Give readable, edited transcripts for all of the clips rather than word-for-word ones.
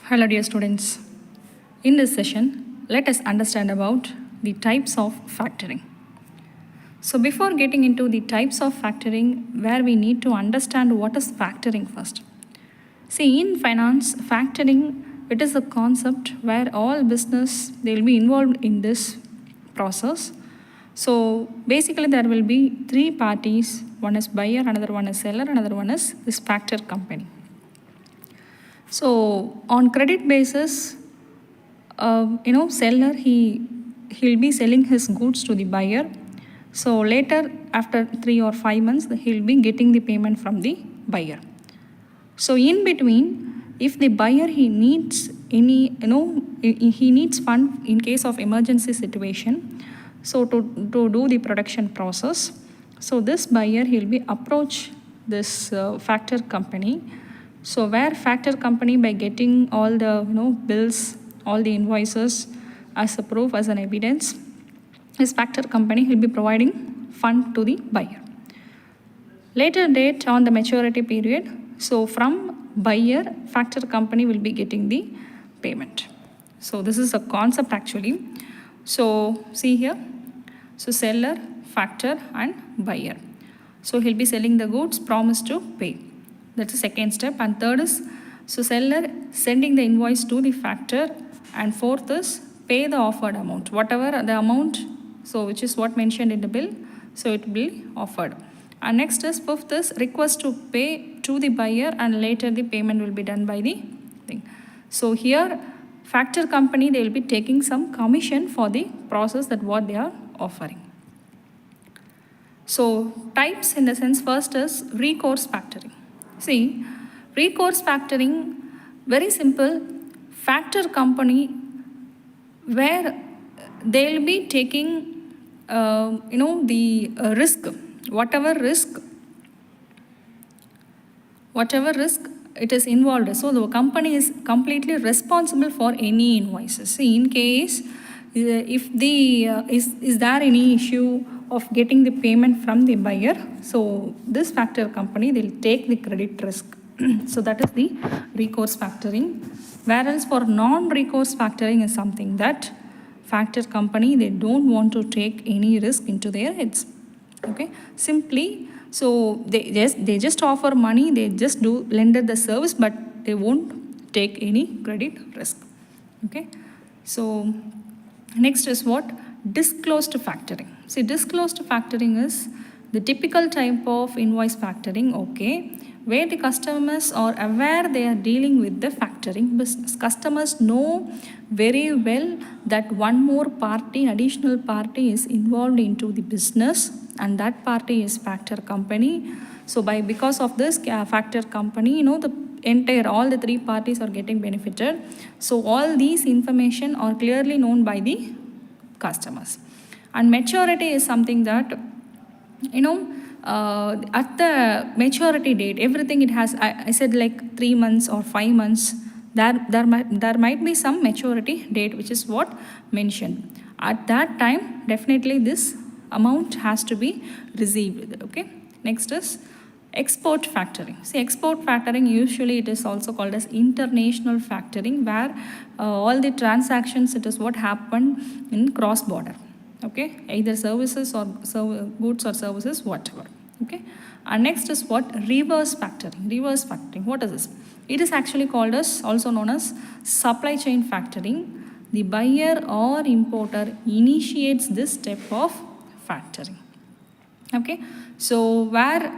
Hello dear students. In this session, let us understand about the types of factoring. So before getting into the types of factoring, where we need to understand what is factoring first. See, in finance, factoring, it is a concept where all business, they will be involved in this process. So basically there will be three parties. One is buyer, another one is seller, another one is this factor company. So on credit basis, seller he'll be selling his goods to the buyer. So later, after 3 or 5 months, he'll be getting the payment from the buyer. So in between, if the buyer he needs any, he needs fund in case of emergency situation. So to do the production process, so this buyer he'll be approach this factor company. So where factor company, by getting all the bills, all the invoices as a proof, as an evidence, this factor company will be providing fund to the buyer. Later date on the maturity period, so from buyer, factor company will be getting the payment. So this is a concept actually. So see here, so seller, factor and buyer. So he'll be selling the goods, promise to pay. That's the second step. And third is, so seller sending the invoice to the factor, and fourth is pay the offered amount, whatever the amount, so which is what mentioned in the bill, so it will be offered. And next is fifth is request to pay to the buyer, and later the payment will be done by the thing. So here factor company, they will be taking some commission for the process that what they are offering. So types in the sense, first is recourse factoring. See, recourse factoring, very simple, factor company where they'll be taking, the risk, whatever risk it is involved. So the company is completely responsible for any invoices. See, in case if the is there any issue of getting the payment from the buyer, so this factor company, they'll take the credit risk. So that is the recourse factoring. Whereas for non-recourse factoring is something that factor company, they don't want to take any risk into their heads. Okay, simply, so they just offer money, they just do lender the service, but they won't take any credit risk. Okay, so next is what? Disclosed factoring. See, disclosed factoring is the typical type of invoice factoring, okay, where the customers are aware they are dealing with the factoring business. Customers know very well that one more party, additional party is involved into the business, and that party is factor company. So because of this factor company, the entire, all the three parties are getting benefited. So all these information are clearly known by the customers. And maturity is something that, at the maturity date, everything it has, I said like 3 months or 5 months, there might be some maturity date, which is what mentioned. At that time, definitely this amount has to be received. Okay. Next is export factoring. See, export factoring, usually it is also called as international factoring, where all the transactions, it is what happened in cross border. Okay, either services or goods or services, whatever. Okay, and next is what? Reverse factoring. Reverse factoring, what is this? It is actually called as, also known as supply chain factoring. The buyer or importer initiates this step of factoring. Okay, so where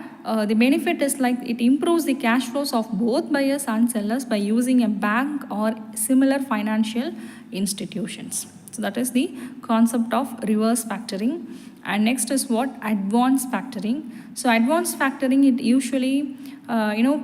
the benefit is like it improves the cash flows of both buyers and sellers by using a bank or similar financial institutions. So that is the concept of reverse factoring. And next is what? Advance factoring. So advance factoring, it usually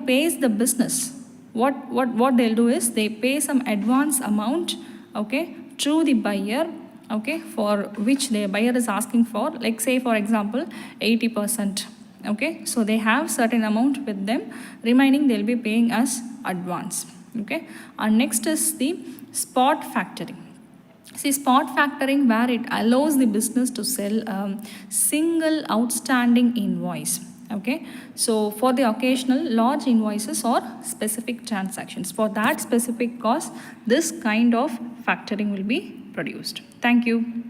pays the business. What they'll do is they pay some advance amount, okay, to the buyer, okay, for which the buyer is asking for, like say for example 80%. Okay, so they have certain amount with them, remaining they'll be paying as advance. Okay, and next is the spot factoring. See, spot factoring, where it allows the business to sell a single outstanding invoice. Okay, so for the occasional large invoices or specific transactions, for that specific cause, this kind of factoring will be produced. Thank you.